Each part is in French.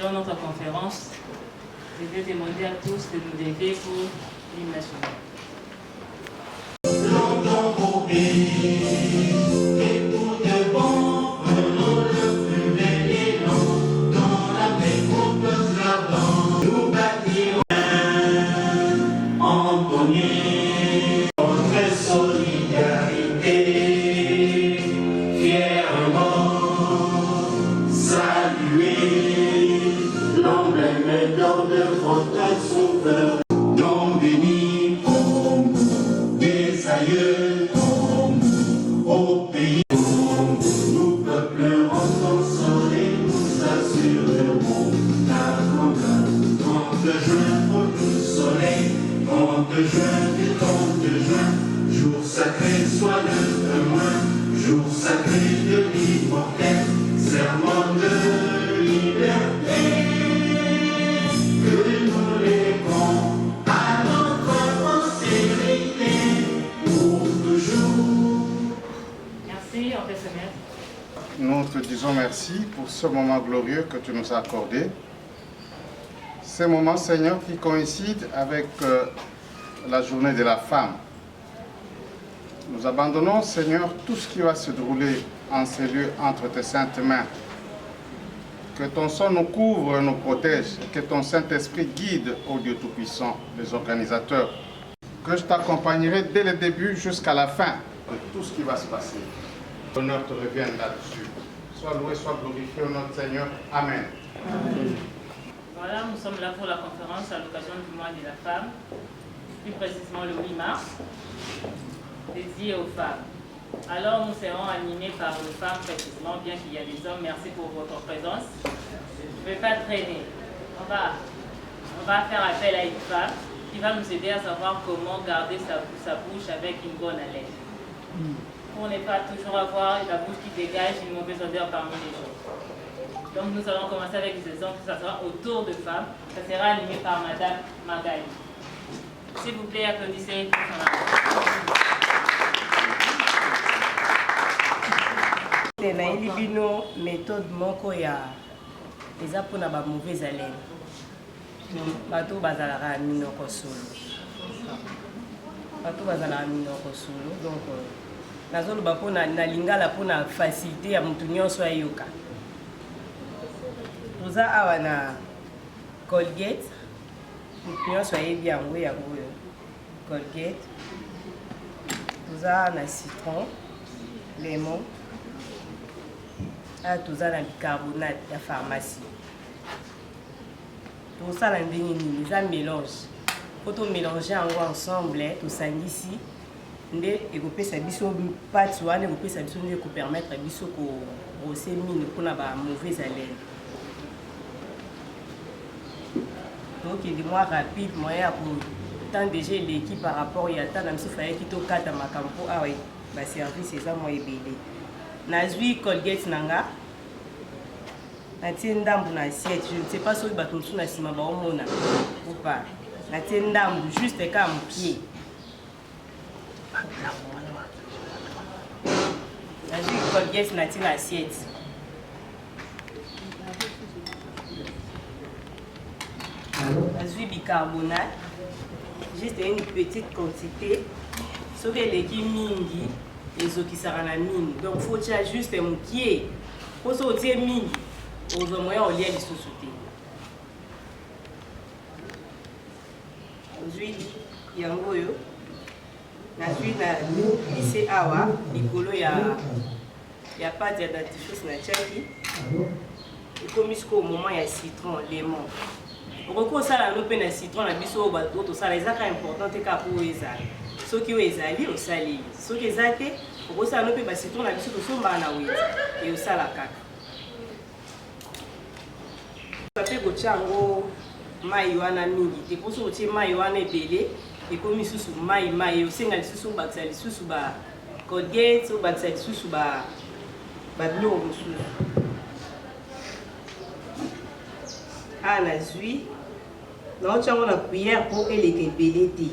selon notre conférence, je vais demander à tous de nous lever pour l'hymne national. Jour sacré soit le témoin, jour sacré de l'immortel, serment de liberté, que nous léguons à notre postérité pour toujours. Merci, on peut se mettre. Nous te disons merci pour ce moment glorieux que tu nous as accordé. Ces moments, Seigneur, qui coïncident avec la journée de la femme. Nous abandonnons, Seigneur, tout ce qui va se dérouler en ces lieux entre tes saintes mains. Que ton sang nous couvre et nous protège, et que ton Saint-Esprit guide, ô Dieu Tout-Puissant, les organisateurs. Que je t'accompagnerai dès le début jusqu'à la fin de tout ce qui va se passer. L'honneur te revient là-dessus. Sois loué, sois glorifié au nom de Seigneur. Amen. Amen. Voilà, nous sommes là pour la conférence à l'occasion du mois de la femme, plus précisément le 8 mars, dédié aux femmes. Alors nous serons animés par les femmes précisément, bien qu'il y a des hommes. Merci pour votre présence. Je ne vais pas traîner. On va faire appel à une femme qui va nous aider à savoir comment garder sa bouche avec une bonne haleine. Pour ne pas toujours avoir la bouche qui dégage une mauvaise odeur parmi les gens. Donc nous allons commencer avec des exemples, ça sera autour de femmes. Ça sera animé par Madame Magali. S'il vous plaît, applaudissez pour son arrivée. nayebi bino méthode moko ya eza mpona ba mauvaise haleine bato bazalaka minoko solo donc nazoloba mpona na lingala mpona facilité ya motu nyonso ayoka. Toza awa na Colgate, motu nyonso ayebi yango oyo Colgate. Toza na citron, lemon. Toza na bicarbonate ya pharmacie. Tosala ndenge nini eza mélange. Po to mélanger yango ensemble tosangisi nde ekopesa biso pati wana ekopesa biso nde ekopermettre biso korose mine mpona ba mauvaise haleine. Donc il est moins rapide, moyen pour tant déjà l'équipe par rapport à tant même si fallait qu'il to kata makampo ah oui ba service c'est ça moi ebele. Nazwi Colgate nanga. Natie ndambu na assiette, je ne sais pas si bato msu na sima ba omona ou pas. Natie ndambu juste comme pied. Nazwi Colgate natie na assiette. Nazwi bicarbonate, juste une petite quantité. Sauf que les qui mingi, les autres qui sont na mine. Donc faut tirer juste un pied. Faut sortir mingi. Aux moyens au lien de sous-souté. Aujourd'hui, yango yo. Nazwi na lycée awa, likolo ya pas de dentifrice na tchaki. Et comme jusqu'au moment il y a citron, lemon. Pourquoi ça la nope na citron na biso bato to ça les actes importants te ka pour ezali. Ce qui est ezali au sali. Ce qui est zate, pourquoi ça nope ba citron na biso to somba na wet et au sala kaka. Ça fait gochango mai wana mingi. Te poso otie mai wana ebele et comme isusu mai au senga lisusu baksa lisusu ba Colgate ou baksa lisusu ba bilo mususu. Ah nazwi naotyango na cuillère po eleka ebele te.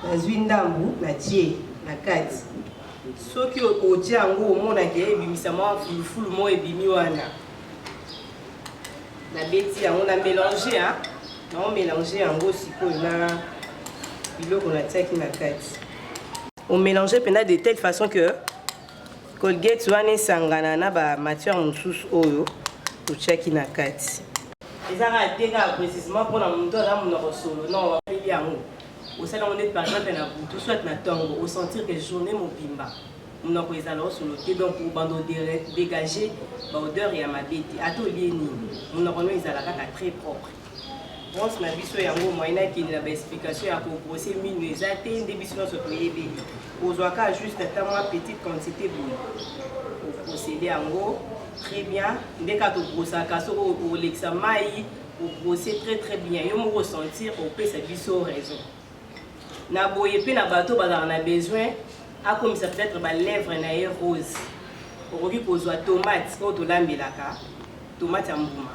Nazwi ndambu na tie na kati. Soki otia yango omonaka ebimisa mwa fulufulu mo ebimi wana. La bêtise, on a mélangé, hein. On a mélangé en gros siko na biloko na tiaki na kati. On mélangeait de telle façon que Colgate wana sangana na ba matière mosusu oyo to tiaki na kati. Ezaka teka précisément pour la moto là mon solo. Non, on va yango. Au salon on est par exemple na butu soit na tongo, au sentir que journée mon bimba. On a posé alors sur le thé donc pour bando dégager l'odeur et ma bête. Atelier ni. On a remis les alaka très propre. On se n'a biso yango moyen qui n'a pas explication à pour procéder mine les atteindre des biso dans ce pays bébé. Aux oaka juste tellement petite quantité pour procéder yango très bien. Dès qu'à tout brosser casso pour l'examen pour brosser très bien. Yo me ressentir au peut sa biso raison. Na boye pe na bateau bazar na besoin. Ah, comme ça peut-être ma lèvre na rose. Au lieu qu'on soit tomate, au lambelaka, tomate en bouma.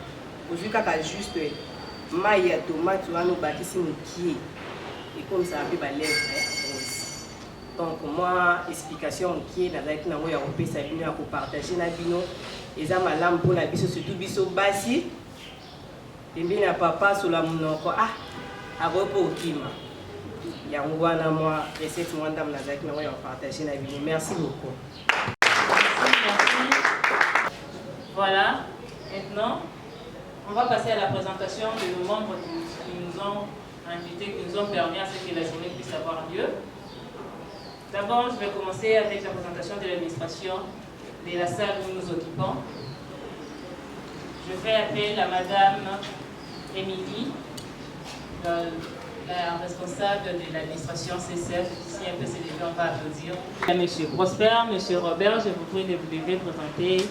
Aujourd'hui kaka juste maïa tomate ou nous bâtissons nos pieds et comme ça après ma lèvre rose. Donc moi explication qui est avec na moya on peut s'aligner à partager na bino et ça ma lampe pour la biso surtout biso basi. Et bien na papa sur la monoko ah à repos kima. Yangwana moi recette moi dame Nazaki na on partager la vie. Merci beaucoup. Merci. Voilà. Maintenant, on va passer à la présentation de nos membres qui nous ont invités, qui nous ont permis à ce que la journée puisse avoir lieu. D'abord, je vais commencer avec la présentation de l'administration de la salle où nous nous occupons. Je fais appel à Madame Émilie, la responsable de l'administration CCF, si un peu c'est les gens, on va applaudir. Monsieur Prosper, Monsieur Robert, je vous prie de vous lever présenter.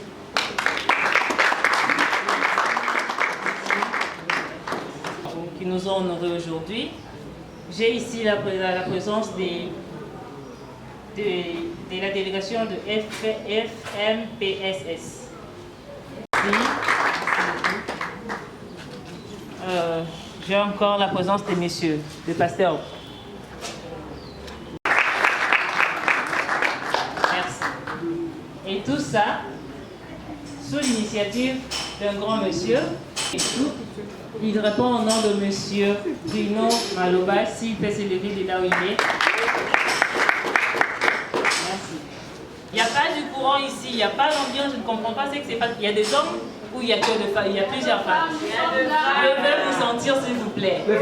Qui nous ont honorés aujourd'hui. J'ai ici la présence de la délégation de FMPSS. J'ai encore la présence des messieurs, des pasteurs. Merci. Et tout ça, sous l'initiative d'un grand monsieur. Il répond au nom de monsieur Bruno Maloba, s'il peut se lever de là où il est. Merci. Il n'y a pas du courant ici, il n'y a pas l'ambiance, je ne comprends pas ce que c'est pas. Il y a des hommes ou il y a que des femmes, il y a plusieurs femmes. Je vais vous sentir s'il vous plaît. Je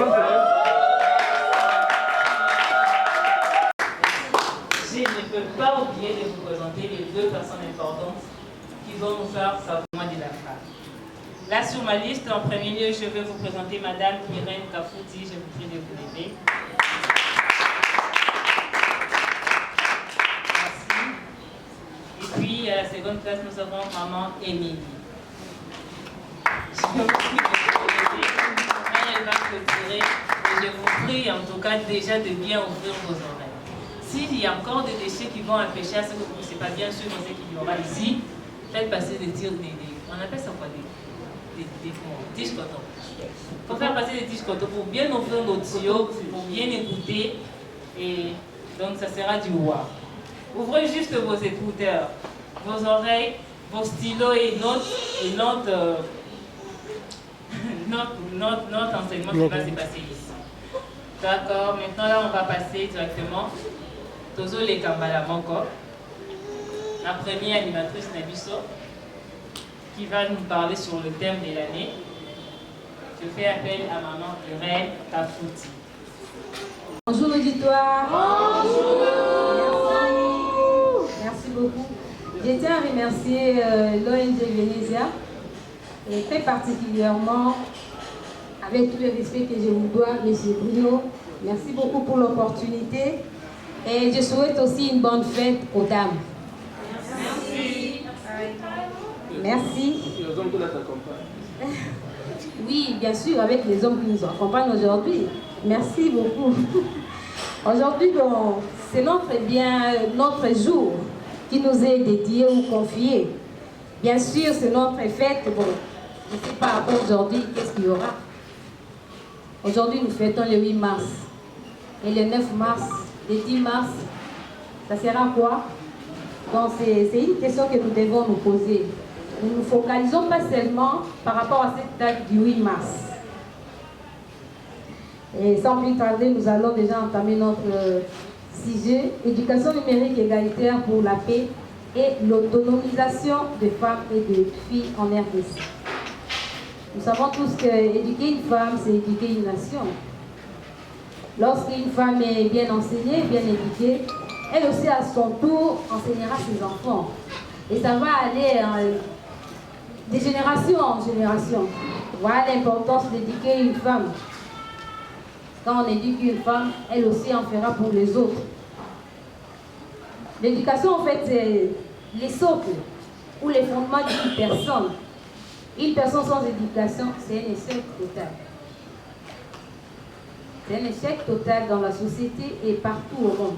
ne peux pas oublier de vous présenter les deux personnes importantes qui vont nous faire savoir de la femme. Là sur ma liste, en premier lieu, je vais vous présenter Madame Irène Kafouti, je vous prie de vous lever. Merci. Et puis, à la seconde place, nous avons Maman Émilie. Je vous prie de vous lever. Elle va clôturer. Et je vous prie en tout cas déjà de bien ouvrir vos oreilles. S'il y a encore des déchets qui vont empêcher à ce que vous ne puissiez pas bien sûr ce qu'il y aura ici, faites passer des tirs, on appelle ça quoi, des tiges coton. Il faut faire passer des tiges coton pour bien ouvrir nos tuyaux, pour bien écouter. Et donc ça sera du roi. Ouvrez juste vos écouteurs, vos oreilles, vos stylos et notre enseignement qui va se passer ici. D'accord, maintenant là on va passer directement. Tozo les Kambala Moko, la première animatrice Nabiso, qui va nous parler sur le thème de l'année. Je fais appel à Maman Irène Kafouti. Bonjour l'auditoire. Bonjour. Merci beaucoup. Je tiens à remercier l'ONG Venezia et très particulièrement, avec tout le respect que je vous dois, M. Bruno. Merci beaucoup pour l'opportunité et je souhaite aussi une bonne fête aux dames. Merci. Merci. Les hommes qui nous accompagnent. Oui, bien sûr, avec les hommes qui nous accompagnent aujourd'hui. Merci beaucoup. Aujourd'hui, bon, c'est notre jour qui nous est dédié ou confié. Bien sûr, c'est notre fête. Bon, je ne sais pas aujourd'hui qu'est-ce qu'il y aura. Aujourd'hui, nous fêtons le 8 mars. Et le 9 mars, le 10 mars, ça sera quoi? Donc, c'est une question que nous devons nous poser. nous ne nous focalisons pas seulement par rapport à cette date du 8 mars. Et sans plus tarder, nous allons déjà entamer notre sujet, éducation numérique égalitaire pour la paix et l'autonomisation des femmes et des filles en RDC. Nous savons tous qu'éduquer une femme, c'est éduquer une nation. Lorsqu'une femme est bien enseignée, bien éduquée, elle aussi à son tour enseignera ses enfants. Et ça va aller de génération en génération. Voilà l'importance d'éduquer une femme. Quand on éduque une femme, elle aussi en fera pour les autres. L'éducation, en fait, c'est les socles ou les fondements d'une personne. Une personne sans éducation, c'est un échec total. C'est un échec total dans la société et partout au monde.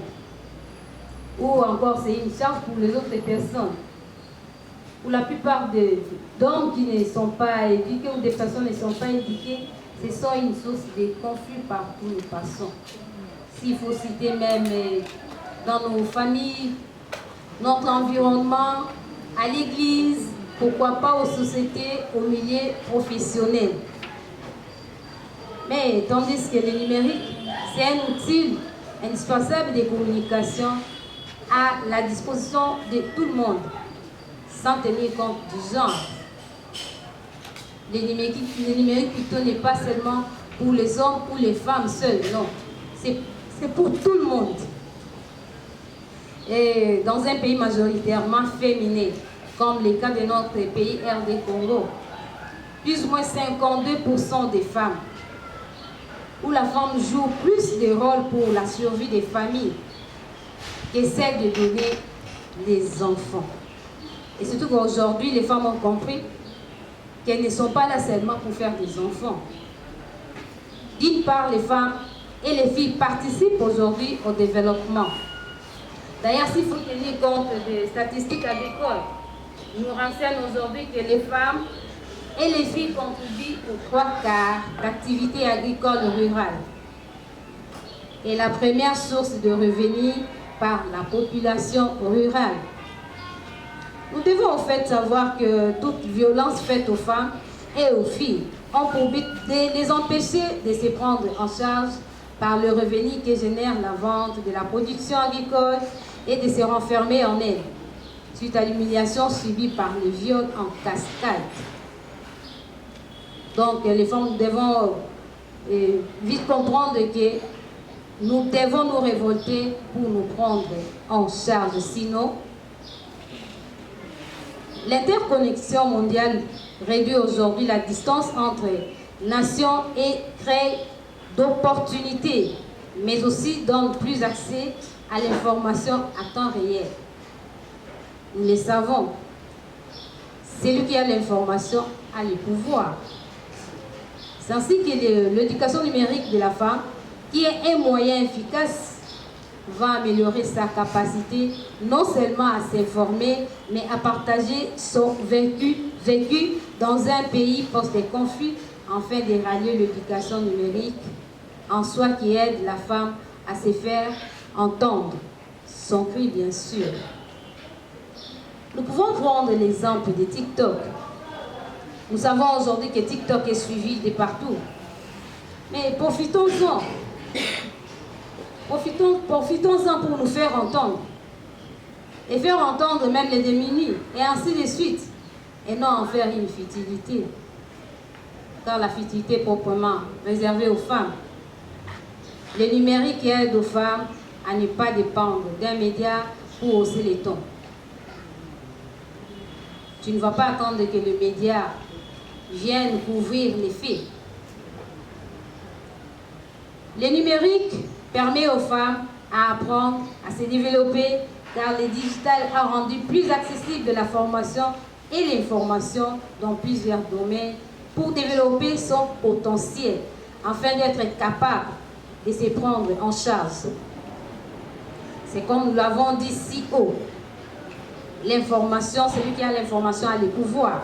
Ou encore, c'est une charge pour les autres personnes. Pour la plupart d'hommes qui ne sont pas éduqués ou des personnes qui ne sont pas éduquées, ce sont une source de conflits partout où nous passons. S'il faut citer même dans nos familles, notre environnement, à l'église, pourquoi pas aux sociétés, aux milieux professionnels. Mais tandis que le numérique, c'est un outil indispensable de communication à la disposition de tout le monde, sans tenir compte du genre. Le numérique plutôt n'est pas seulement pour les hommes ou les femmes seules, non. C'est pour tout le monde. Et dans un pays majoritairement féminin, comme le cas de notre pays RD Congo, plus ou moins 52% des femmes, où la femme joue plus de rôle pour la survie des familles que celle de donner des enfants. Et surtout qu'aujourd'hui, les femmes ont compris qu'elles ne sont pas là seulement pour faire des enfants. D'une part, les femmes et les filles participent aujourd'hui au développement. D'ailleurs, s'il faut tenir compte des statistiques agricoles, nous renseignent aujourd'hui que les femmes et les filles contribuent aux 3/4 d'activités agricoles rurales. Et la première source de revenus par la population rurale. Nous devons en fait savoir que toute violence faite aux femmes et aux filles ont pour but de les empêcher de se prendre en charge par le revenu que génère la vente de la production agricole et de se renfermer en elle, suite à l'humiliation subie par les viols en cascade. Donc les femmes devons vite comprendre que nous devons nous révolter pour nous prendre en charge, sinon l'interconnexion mondiale réduit aujourd'hui la distance entre nations et crée d'opportunités, mais aussi donne plus accès à l'information à temps réel. Nous le savons, celui qui a l'information a le pouvoir. C'est ainsi que l'éducation numérique de la femme, qui est un moyen efficace, va améliorer sa capacité non seulement à s'informer, mais à partager son vécu dans un pays post-conflit, afin de rallier l'éducation numérique en soi qui aide la femme à se faire entendre, son cri bien sûr. Nous pouvons prendre l'exemple de TikTok. Nous savons aujourd'hui que TikTok est suivi de partout. Mais profitons-en. Profitons-en pour nous faire entendre. Et faire entendre même les démunis, et ainsi de suite. Et non en faire une futilité. Car la futilité est proprement réservée aux femmes. Le numérique aide aux femmes à ne pas dépendre d'un média pour hausser les tons. Tu ne vas pas attendre que le média vienne couvrir les faits. Le numérique permet aux femmes à apprendre, à se développer, car le digital a rendu plus accessible de la formation et l'information dans plusieurs domaines pour développer son potentiel, afin d'être capable de se prendre en charge. C'est comme nous l'avons dit si haut. L'information, celui qui a l'information a le pouvoir.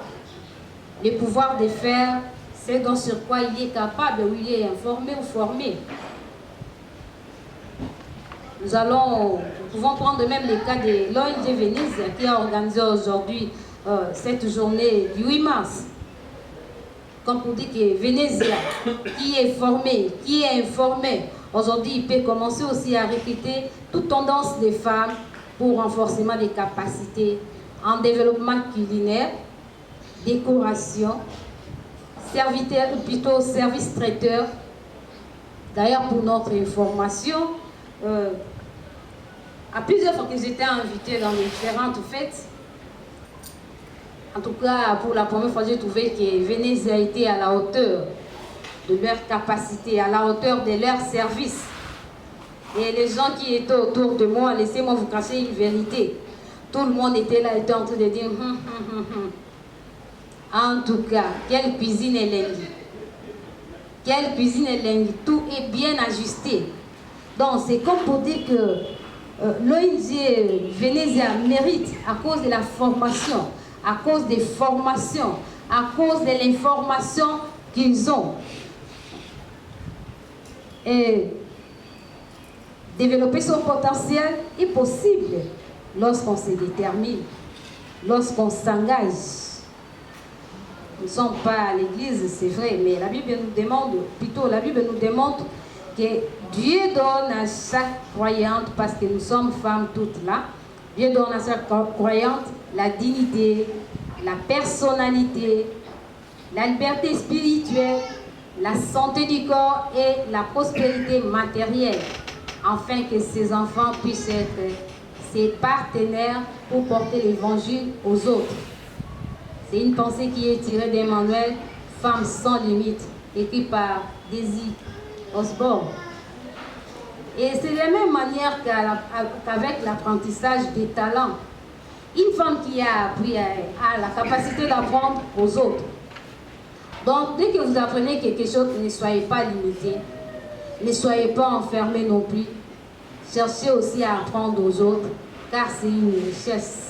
Le pouvoir de faire, c'est donc sur quoi il est capable, ou il est informé ou formé. Nous pouvons prendre même le cas de l'ONG Venise qui a organisé aujourd'hui cette journée du 8 mars. Comme on dit que Venezia, qui est formé, qui est informé, aujourd'hui il peut commencer aussi à répéter toute tendance des femmes pour renforcement des capacités en développement culinaire, décoration, serviteur, plutôt service traiteur. D'ailleurs, pour notre information, à plusieurs fois que j'étais invitée dans les différentes fêtes, en tout cas, pour la première fois, j'ai trouvé que Venezia a été à la hauteur de leur capacité, à la hauteur de leur service. Et les gens qui étaient autour de moi, laissez-moi vous cacher une vérité. Tout le monde était là, était en train de dire En tout cas, quelle cuisine est lingue. Quelle cuisine est lingue. Tout est bien ajusté. Donc, c'est comme pour dire que l'ONG Venezia mérite, à cause de la formation, à cause des formations, à cause de l'information qu'ils ont. Et développer son potentiel est possible lorsqu'on se détermine, lorsqu'on s'engage. Nous ne sommes pas à l'église, c'est vrai, mais la Bible nous demande, plutôt la Bible nous démontre que Dieu donne à chaque croyante, parce que nous sommes femmes toutes là, Dieu donne à chaque croyante la dignité, la personnalité, la liberté spirituelle, la santé du corps et la prospérité matérielle, afin que ses enfants puissent être ses partenaires pour porter l'évangile aux autres. C'est une pensée qui est tirée d'Emmanuel, Femme sans limite, écrit par Daisy Osborne. Et c'est de la même manière qu'avec l'apprentissage des talents. Une femme qui a appris a la capacité d'apprendre aux autres. Donc, dès que vous apprenez quelque chose, ne soyez pas limité. Ne soyez pas enfermés non plus. Cherchez aussi à apprendre aux autres, car c'est une richesse.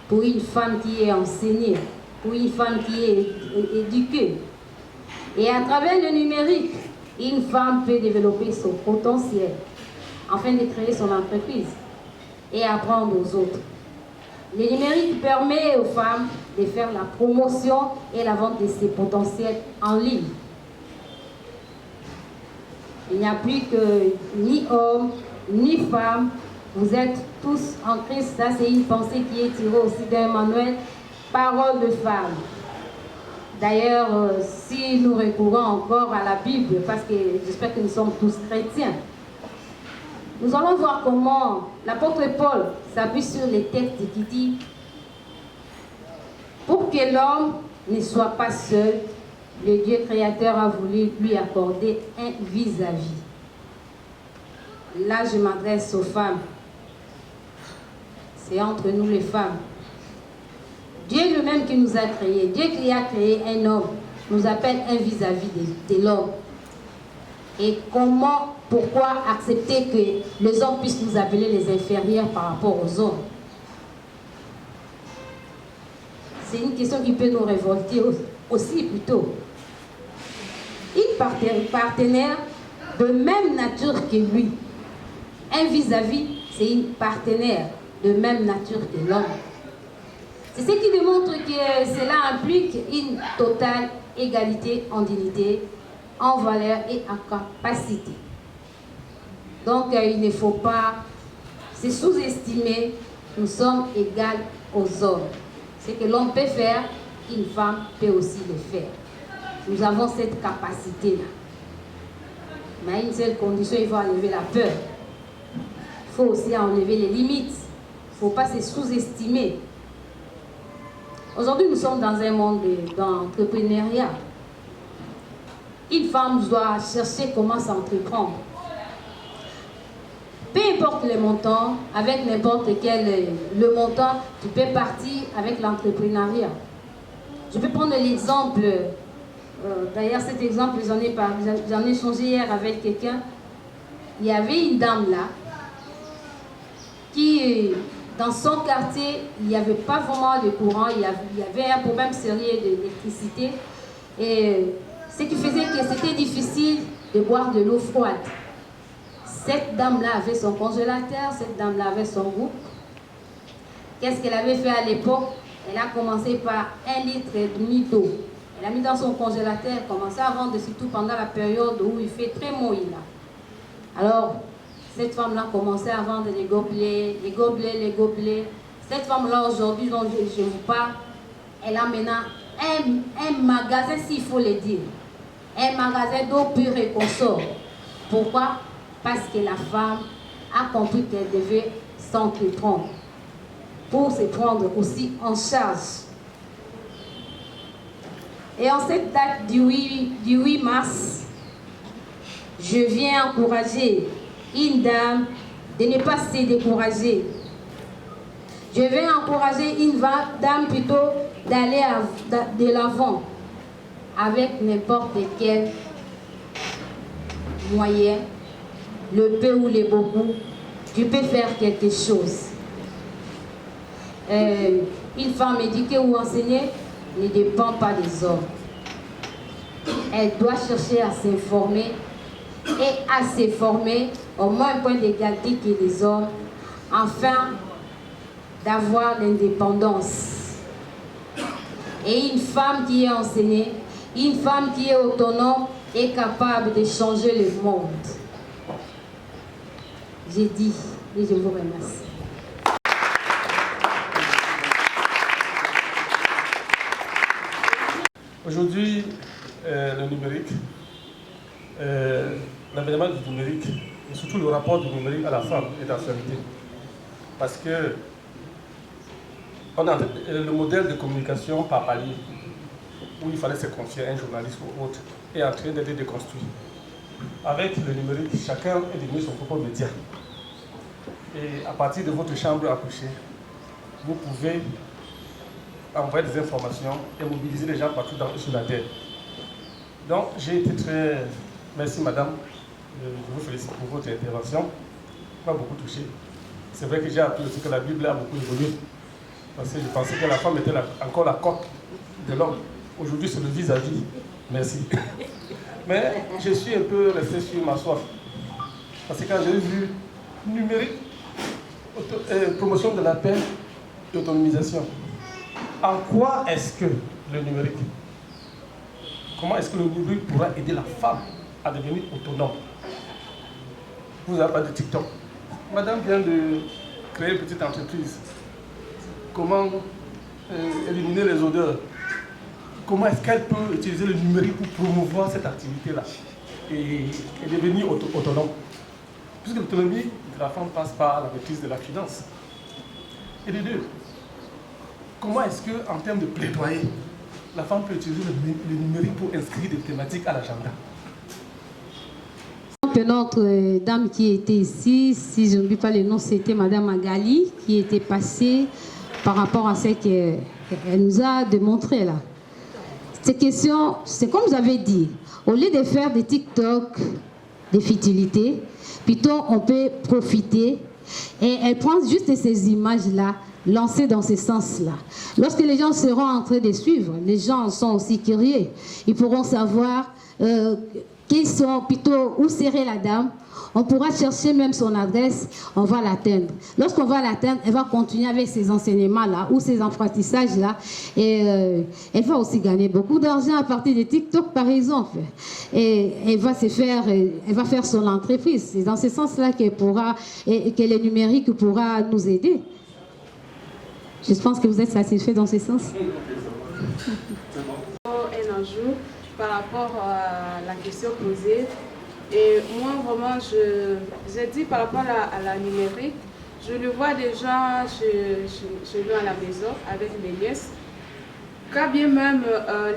Pour une femme qui est enseignée, pour une femme qui est éduquée. Et à travers le numérique, une femme peut développer son potentiel afin de créer son entreprise et apprendre aux autres. Le numérique permet aux femmes de faire la promotion et la vente de ses potentiels en ligne. Il n'y a plus que ni hommes, ni femmes. Vous êtes tous en Christ. Ça, c'est une pensée qui est tirée aussi d'Emmanuel, parole de femme. D'ailleurs, si nous recourons encore à la Bible, parce que j'espère que nous sommes tous chrétiens, nous allons voir comment l'apôtre Paul s'appuie sur les textes qui disent pour que l'homme ne soit pas seul, le Dieu créateur a voulu lui accorder un vis-à-vis. Là, je m'adresse aux femmes. C'est entre nous les femmes. Dieu lui-même qui nous a créés, Dieu qui a créé un homme, nous appelle un vis-à-vis de l'homme. Et comment, pourquoi accepter que les hommes puissent nous appeler les inférieurs par rapport aux hommes? C'est une question qui peut nous révolter aussi plutôt. Une partenaire de même nature que lui. Un vis-à-vis, c'est une partenaire de même nature que l'homme. C'est ce qui démontre que cela implique une totale égalité en dignité, en valeur et en capacité. Donc il ne faut pas se sous-estimer, nous sommes égales aux hommes. Ce que l'homme peut faire, une femme peut aussi le faire. Nous avons cette capacité-là. Mais à une seule condition, il faut enlever la peur. Il faut aussi enlever les limites. Il ne faut pas se sous-estimer. Aujourd'hui, nous sommes dans un monde d'entrepreneuriat. Une femme doit chercher comment s'entreprendre. Peu importe le montant, avec n'importe quel le montant, tu peux partir avec l'entrepreneuriat. Je peux prendre l'exemple, d'ailleurs cet exemple, j'en ai changé hier avec quelqu'un. Il y avait une dame là, qui, dans son quartier, il n'y avait pas vraiment de courant, il y avait un problème sérieux d'électricité. Et ce qui faisait que c'était difficile de boire de l'eau froide. Cette dame-là avait son congélateur, cette dame-là avait son groupe. Qu'est-ce qu'elle avait fait à l'époque? Elle a commencé par 1,5 litre d'eau. Elle a mis dans son congélateur, elle commençait à vendre surtout pendant la période où il fait très mouillé là. Alors, cette femme-là commençait à vendre les gobelets. Cette femme-là, aujourd'hui, dont je vous parle, elle a maintenant un magasin, s'il faut le dire. Un magasin d'eau pure et consort. Pourquoi? Parce que la femme a compris qu'elle devait s'entreprendre pour se prendre aussi en charge. Et en cette date du 8 mars, je viens encourager une dame de ne pas se décourager. Je vais encourager une dame plutôt d'aller de l'avant avec n'importe quel moyen, le peu ou le beaucoup, tu peux faire quelque chose. Une femme éduquée ou enseignée ne dépend pas des hommes. Elle doit chercher à s'informer et à se former au moins un point d'égalité que les hommes, afin d'avoir l'indépendance. Et une femme qui est enseignée, une femme qui est autonome est capable de changer le monde. J'ai dit et je vous remercie. Aujourd'hui, le numérique, l'avènement du numérique, et surtout le rapport du numérique à la femme est d'actualité. Parce que on a le modèle de communication par palier, où il fallait se confier à un journaliste ou autre, est en train d'être déconstruit. Avec le numérique, chacun est devenu son propre média. Et à partir de votre chambre à coucher, vous pouvez envoyer des informations et mobiliser les gens partout sur la terre. Donc j'ai été très... Merci madame, je vous félicite pour votre intervention. Ça m'a beaucoup touché. C'est vrai que j'ai appris aussi que la Bible a beaucoup évolué. Parce que je pensais que la femme était encore la côte de l'homme. Aujourd'hui c'est le vis-à-vis. Merci. Mais je suis un peu resté sur ma soif. Parce que quand j'ai vu numérique, promotion de la paix et autonomisation, en quoi est-ce que le numérique, comment est-ce que le numérique pourra aider la femme à devenir autonome? Vous n'avez pas de TikTok. Madame vient de créer une petite entreprise. Comment éliminer les odeurs? Comment est-ce qu'elle peut utiliser le numérique pour promouvoir cette activité-là et devenir autonome? Puisque l'autonomie de la femme passe par la maîtrise de la finance. Et de deux, comment est-ce qu'en termes de plaidoyer, la femme peut utiliser le numérique pour inscrire des thématiques à l'agenda? Notre dame qui était ici, si je n'oublie pas le nom, c'était Madame Magali, qui était passée par rapport à ce qu'elle nous a démontré là. Ces questions, c'est comme vous avez dit, au lieu de faire des TikTok, des futilités, plutôt on peut profiter et elle prend juste ces images-là, lancées dans ce sens-là. Lorsque les gens seront en train de suivre, les gens sont aussi curieux, ils pourront savoir qu'ils sont plutôt où serait la dame. On pourra chercher même son adresse, on va l'atteindre. Lorsqu'on va l'atteindre, elle va continuer avec ses enseignements-là ou ses apprentissages-là et elle va aussi gagner beaucoup d'argent à partir de TikTok par exemple. Et elle va faire son entreprise. C'est dans ce sens-là qu'elle pourra, et que le numérique pourra nous aider. Je pense que vous êtes satisfait dans ce sens. Un enjeu par rapport à la question posée. Et moi, vraiment, j'ai dit par rapport à la numérique, je le vois déjà chez nous à la maison avec mes nièces. Quand bien même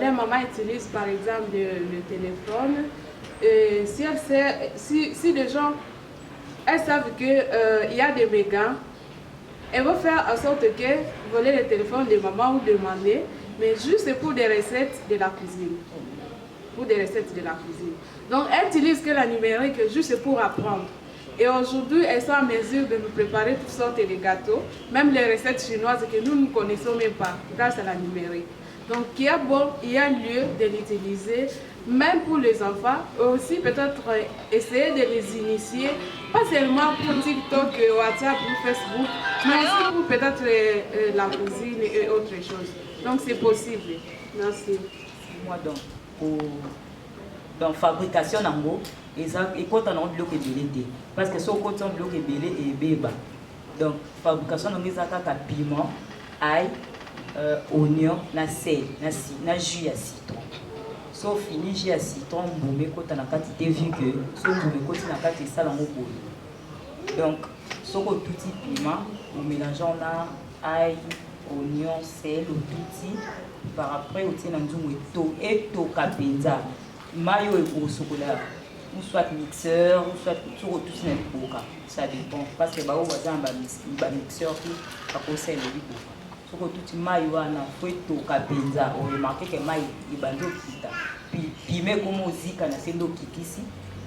les mamans utilisent par exemple le téléphone, si les gens elles savent qu'il y a des brigands, elles vont faire en sorte que voler le téléphone de maman ou demander, mais juste pour des recettes de la cuisine. Pour des recettes de la cuisine. Donc, elles utilisent que la numérique juste pour apprendre. Et aujourd'hui, elles sont en mesure de nous préparer toutes sortes de gâteaux, même les recettes chinoises que nous ne connaissons même pas, grâce à la numérique. Donc il y a lieu de l'utiliser, même pour les enfants, aussi peut-être essayer de les initier, pas seulement pour TikTok, WhatsApp ou Facebook, mais aussi pour peut-être la cuisine et autre chose. Donc c'est possible. Merci. Moi donc, dans fabrication nango, et quand on a un bloc ébélé, parce que si on a un bloc ébélé et béba, donc fabrication nango ils ont piment, ail, oignon, na sel, na jus à citron. Sauf fini jus à citron, boumé quand on a quantité vu que sauf boumé quand on a quantité ça nango boule. Donc, si on a tout petit piment, on mélange là ail, oignon, sel, tout petit. Par après, on tient un to kapenza, mayo et au chocolat, ou soit mixeur, ou soit tout ça ça dépend parce que bah on va un mixeur qui va conseiller le liquide. Sur tout mayo na foi to kapenza, on remarque que mayo il bando kita. Puis mais comme musique na sendo kikisi,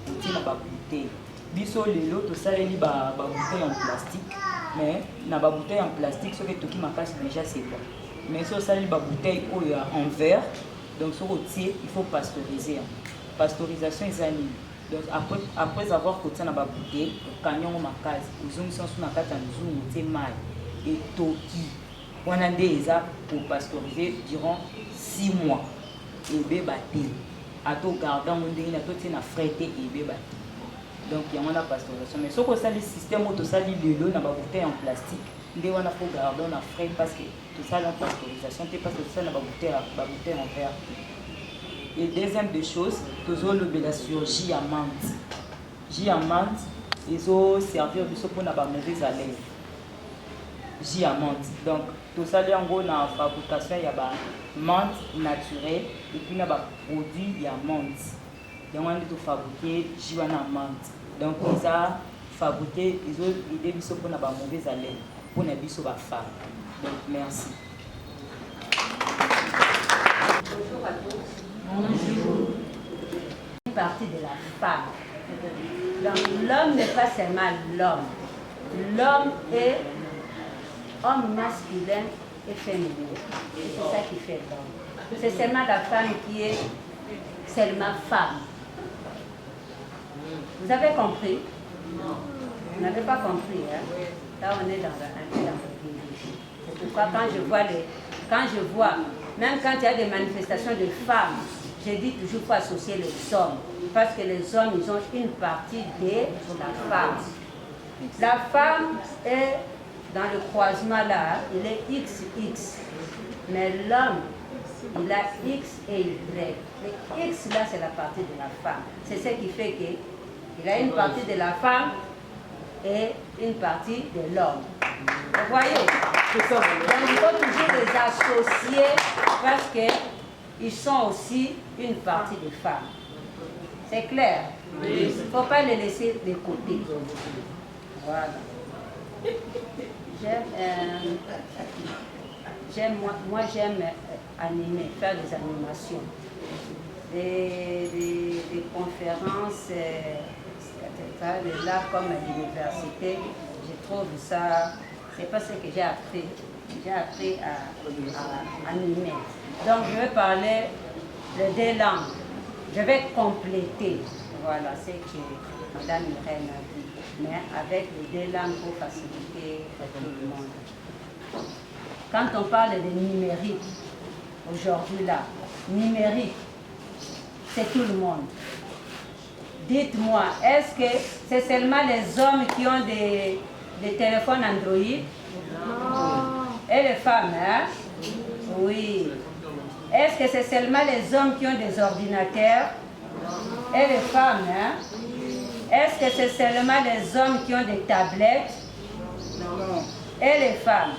on tient ba bouteille. Biso lelo to ça les ba bouteille en plastique, mais na ba bouteille en plastique ce que tout qui m'apasse déjà c'est bon. Mais si on a une bouteille en verre, donc sur le il faut pasteuriser. Pasteurisation est animée. Donc après avoir coté dans la bouteille, quand on a ma case, ils ont mis sur la carte en zoom, maille et toki. On a des pour pasteuriser durant 6 mois. Et bébaté. À tout gardant, on a tout une fraîté et bébaté. Donc il y a une pasteurisation. Mais si on a le système où on a le dans la bouteille en plastique, on a faut garder on a frais parce que tout ça dans pasteurisation parce que tout ça dans la bouteille en verre. Et deuxième des choses, toujours la chirurgie à menthe. J à menthe, ils ont servi pour la mauvaise haleine. J à menthe. Donc tout ça en gros dans la fabrication il y a menthe naturelle et puis il y a produit il y a menthe. Donc on a tout fabriquer J à menthe. Donc ils ont fabriqué ils ont idée pour la mauvaise haleine. Pour les bisous à femme. Donc, merci. Bonjour à tous. Bonjour. Une partie de la femme. Donc, l'homme n'est pas seulement l'homme. L'homme est homme masculin et féminin. C'est ça qui fait l'homme. C'est seulement la femme qui est seulement femme. Vous avez compris? Vous n'avez pas compris, hein? Là, on est un peu dans le village. C'est pourquoi quand je vois, même quand il y a des manifestations de femmes, je dis toujours qu'il faut associer les hommes. Parce que les hommes, ils ont une partie de la femme. La femme est dans le croisement là, il est XX. Mais l'homme, il a X et Y. Le X là, c'est la partie de la femme. C'est ce qui fait qu'il a une partie de la femme et une partie de l'homme. Vous voyez? Donc il faut toujours les associer parce qu'ils sont aussi une partie des femmes. C'est clair? Il ne faut pas les laisser de côté. Voilà. J'aime animer, faire des animations. Des conférences. Là, comme à l'université, je trouve ça, c'est pas ce que j'ai appris. J'ai appris à animer. Donc, je vais parler de 2 langues. Je vais compléter, voilà, ce que Mme Irène a dit, mais avec les 2 langues pour faciliter pour tout le monde. Quand on parle de numérique, aujourd'hui là, numérique, c'est tout le monde. Dites-moi, est-ce que c'est seulement les hommes qui ont des téléphones Android? Non. Et les femmes, hein? Oui. Est-ce que c'est seulement les hommes qui ont des ordinateurs? Et les femmes, hein? Est-ce que c'est seulement les hommes qui ont des tablettes? Non. Et les femmes?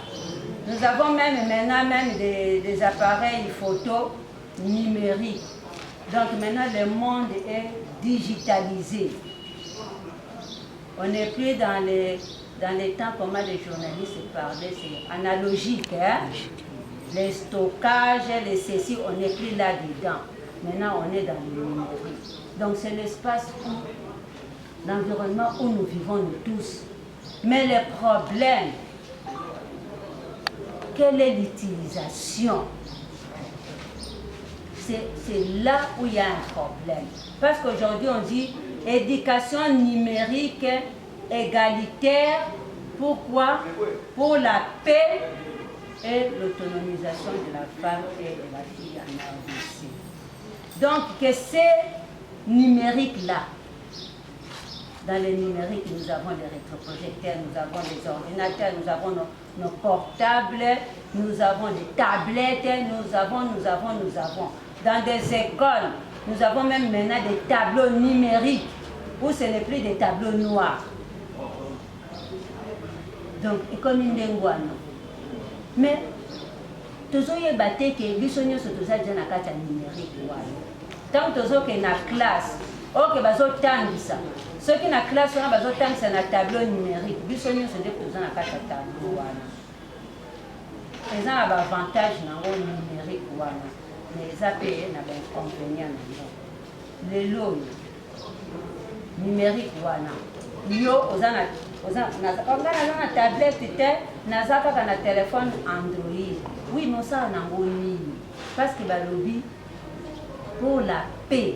Nous avons maintenant des appareils photo numériques. Donc maintenant le monde est digitalisé. On n'est plus dans les temps comment les journalistes parlaient, c'est analogique. Hein? Les stockages, les ceci, on n'est plus là-dedans. Maintenant on est dans le numérique. Donc c'est l'espace où, l'environnement où nous vivons nous tous. Mais le problème, quelle est l'utilisation? c'est là où il y a un problème. Parce qu'aujourd'hui, on dit éducation numérique égalitaire. Pourquoi? Pour la paix et l'autonomisation de la femme et de la fille en RDC. Donc, que ces numériques-là, dans les numériques, nous avons les rétroprojecteurs, nous avons les ordinateurs, nous avons nos portables, nous avons des tablettes, nous avons. Dans des écoles, nous avons même maintenant des tableaux numériques, où ce n'est plus des tableaux noirs. Donc, et comme une denguano. Mais, tous les bâtés qui sont tous les numériques. Tant que tous les classe, ok, bazo tangisa. Ceux qui na classe, on a bazo tangisa na tableau numérique. Ils sont tous les tableau. Ils ont un avantage dans le numérique. Mais ils ont payé un inconvénient. Les lots numériques. Yo, on a une tablette, on a un téléphone Android. Oui, mais ça, on a un parce que le lobby pour la paix.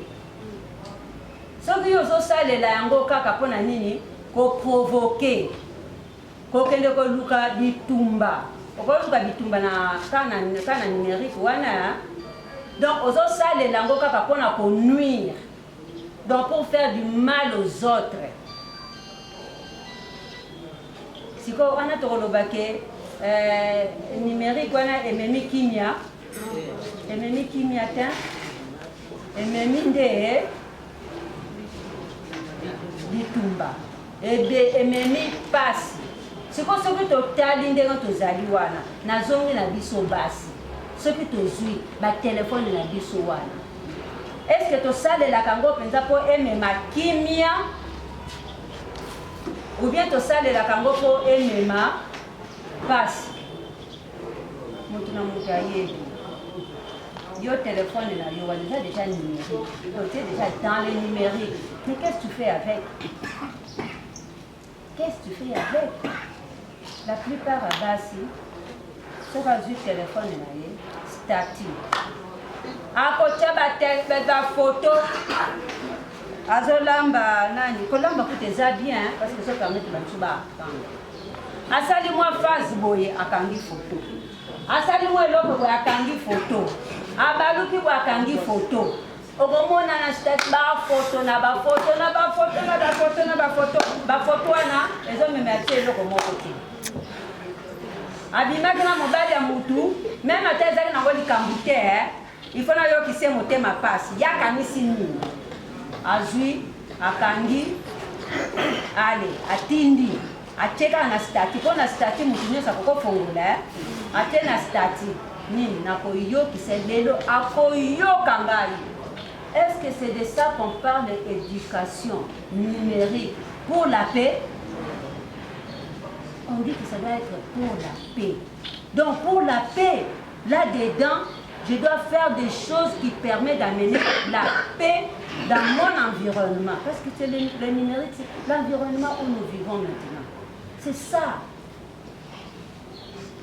Ce qui est aussi ça, les langues qu'on provoquer, qu'on luka bitumba, qu'on luka bitumba na kana numérique wana. Donc, aussi ça, les langues qu'on nuire. Donc, pour faire du mal aux autres. Si on a numérique, on a ememi kimia, ememi nde bitumba, ememi pasi. Si on a totali nde tozali wana, nazongi na biso basi. Ce qui te suit, ba téléphone na biso wana. Est-ce que tu sale la kango penza po emema kimia? Ou bien tu sale la kango po emema passe. Moutuna moutaye. Yo téléphone là, yo déjà numérique. Tu es déjà dans les numériques. Mais qu'est-ce que tu fais avec? Qu'est-ce que tu fais avec? La plupart à Bassi, ce que tu téléphone là, statut. À côté de la photo, azolamba nani, kolamba kuteza bien parce que ça permet de battuba. Asali moi face boye akangi photo. Asali moi loko boye akangi photo. Abaluki boye akangi photo. Okomona na stat ba photo na ba photo na ba photo na ba photo na ba photo. Ba photo wana ezo memercier loko moko te. Abimaki na mobali ya mutu, même atezaki na ngoli kambute il faut que tu aies monté ma passe. Il y a un nini. Azui, akangi, allez, atindi, ateka na stati. Quand na stati, mutinyo sa koko fongula. Ate na stati. Nini, na koyo qui se lelo, akoyo kangali. Est-ce que c'est de ça qu'on parle d'éducation numérique pour la paix? On dit que ça doit être pour la paix. Donc pour la paix, là-dedans, je dois faire des choses qui permettent d'amener la paix dans mon environnement. Parce que c'est le numérique, c'est l'environnement où nous vivons maintenant. C'est ça.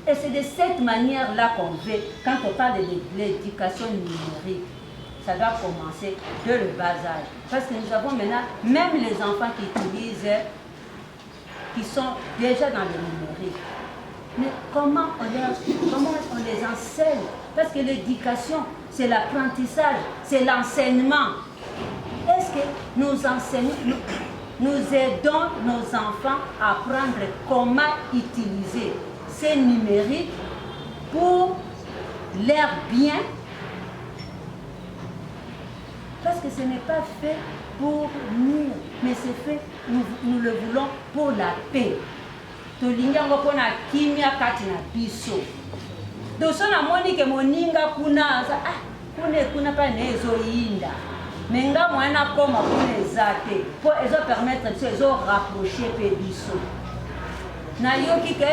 Et c'est de cette manière-là qu'on veut, quand on parle de l'éducation numérique, ça doit commencer de le bas âge. Parce que nous avons maintenant, même les enfants qui utilisent, qui sont déjà dans le numérique. Mais comment on les enseigne? Parce que l'éducation, c'est l'apprentissage, c'est l'enseignement. Est-ce que nous enseignons, nous aidons nos enfants à apprendre comment utiliser ces numériques pour leur bien? Parce que ce n'est pas fait pour nous, mais c'est fait, nous le voulons pour la paix. Tolinga pona kimia kati na biso. Doso na moni ke moninga kuna kuna pa nezo yinda. Menga mwana koma kuna ezate. Po ezo permettre biso ezo rapprocher pe biso. Na yoki ke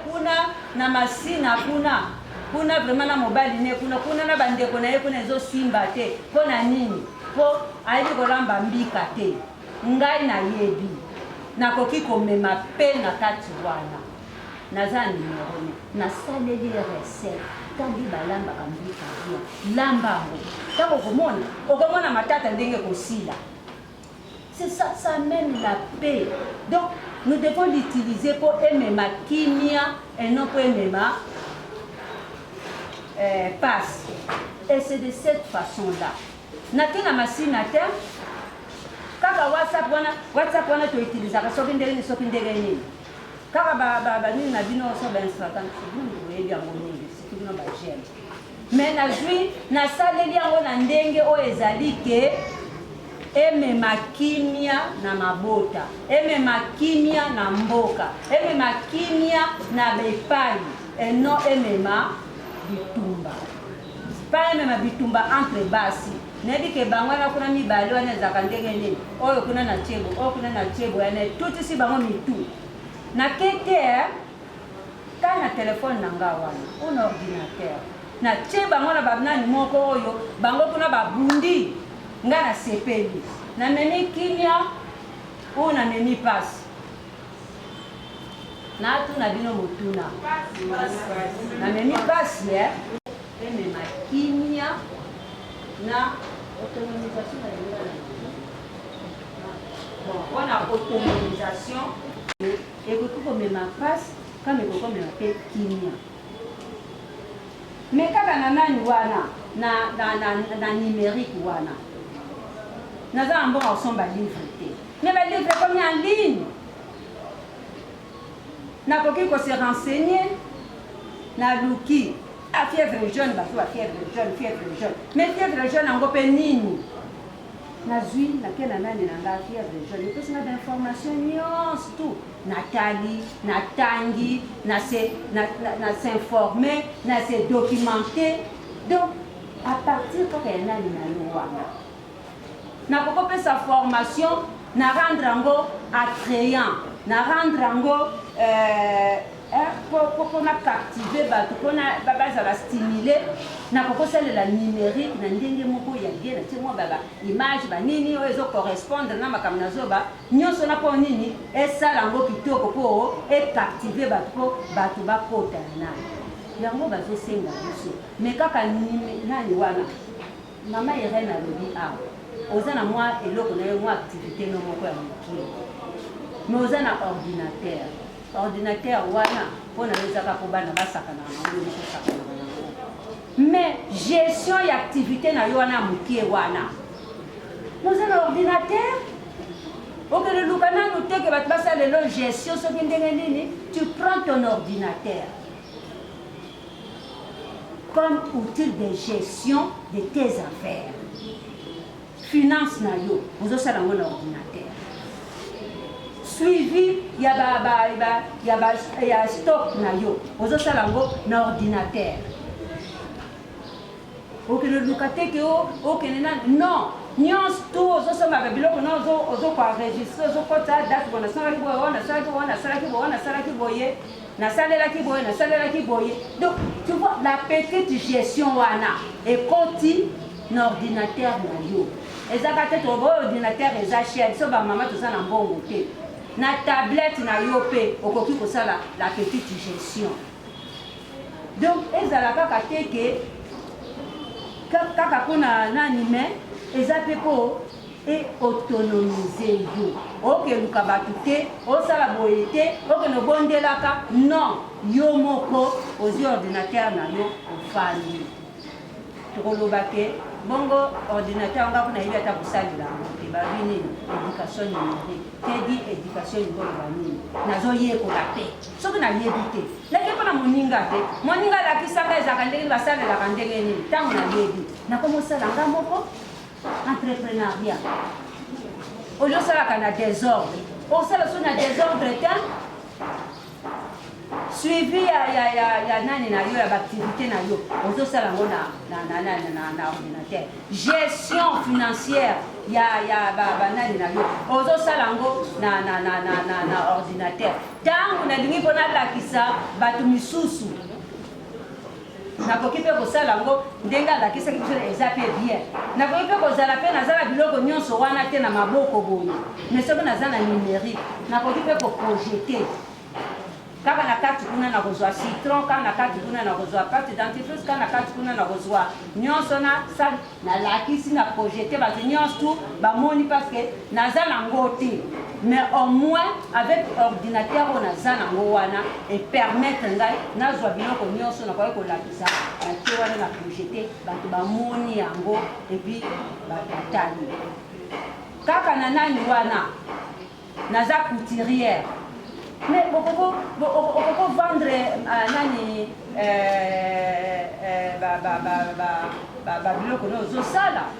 kuna na masina kuna vraiment na mobali ne kuna na bandeko na ye kuna ezo simba te. Po na nini? Po ayi kolamba mbika te. Ngai na yebi. Nakoki komema pe na kati wana. Naza numéro na saleli recette. ntango balambaka mboka bien lamba yango ntango okomona matata ndenge kosila. C'est ça, ça amène la paix. Donc, nous devons l'utiliser pour aimer ma kimia et non pour aimer ma passe. Et c'est de cette façon-là. Natina masinateur, kaka WhatsApp wana tu utiliser ka soki ndenge ni. Kaka ni na bino so ba Instagram, vous bien ngoni, c'est tout no ba j'aime. Mais na jui na saleli yango na ndenge o ezali ke emema kimia na mabota, emema kimia na mboka, emema kimia na bepai, et non emema bitumba. Pas emema bitumba entre basi. Nebi ke bangwana kuna mibale wana za kandenge nini. Oyo kuna na chebo, oyo kuna na chebo ene tuti si bango mitu. Na kete kana telefone nanga wana, un ordinateur. Na cheba ngona babnani moko oyo, bango kuna babundi. Nga na sepeli. Na meni kimia ou na meni passe. Na tu na bino motuna. Na meni passe ya. Eme ma kimia na autonomisation na yona. Bon, on a autonomisation et que tout comme ma passe comme comme la kimia. Mais kaka na nani wana na numérique wana. Nous avons un bon ensemble à livre. Mais les livres comme en ligne. Nous avons se renseigner. Nous avons la fièvre jaune, fièvre jaune. Mais fièvre jaune, on peut nini. Nous avons la fièvre jaune. Nous avons des informations, tout. Nathalie, Natangi, nous s'informer, nous se documenter. Donc, à partir de là, nous avons na kokopé sa formation na rendre ango attrayant na rendre ango pour na captiver bato pour na baza la stimuler na kokosala la numérique na ndenge moko ya bien na timo baba image ba nini ozo correspondre na makamna zoba nyonso na po nini esala ngo kitoko po et captiver bato ba kota na yango bazo senga biso mais kaka nani wana mama Irene alobi awa ozana moi eloko na moi activité no moko ya mokili mais ozana ordinateur wana pona ezaka ko bana basaka na mais gestion ya activité na yo wana mokie wana ozana ordinateur ok le lukana no teke bat basala le gestion so ndenge nini tu prends ton ordinateur comme outil de gestion de tes affaires. Finance na yo, vous avez un ordinateur. Suivi, il y a stock na yo, vous avez un ordinateur. Ok, le locataire que ok non, nyons tout, vous avez un biloko non, vous avez enregistré, vous avez date, vous avez donc tu vois la petite gestion wana et continue l'ordinateur na yo. Ezaka te to ordinateur ezachia so ba mama to sana mbongo te. Na tablette na yo pe okoki ko sala la petite gestion. Donc ezala kaka te ke kaka kuna nani mais ezape po et autonomiser yo. Ok luka batu te, o sala boye te, ok no bondelaka non, yo moko ozi ordinateur na yo ofani. Tolobake bongo ordinateur nga kuna ile atakusalira te ba bini éducation numérique te di éducation numérique nazo yeko la te soki na yebite la ke pana moninga la kisaka ezaka ndenge basala la kandenge ni tango na yebi na komo sala nga moko entrepreneuriat au lieu sala kana désordre au sala so na désordre te suivi ya nani na yo ya activité na yo ozo sala ngo na ordinateur gestion financière ya ba nani na yo ozo sala ngo na ordinateur tangu na lingi pona la kisa batu misusu na koki pe ko sala ngo ndenga la kisa kitu eza pe bien na koki pe ko zala pe na zala biloko nyonso wana te na maboko boye mais soki na zana numérique na koki pe ko projeter kaka na kati kuna na kozwa citron, kaka na kati kuna na kozwa pâte dentifrice, kaka na kati kuna na kozwa nyonso na sali na lakisi na projeté parce que nyonso tout bamoni parce que naza nango te. Mais au moins avec ordinateur on naza nango wana et permettre ngai nazwa biloko nyonso na koyi kolakisa batie wana na projeté bato bamoni yango et puis batatali. Kaka na nani wana naza couturière. Mais pourquoi vendre nani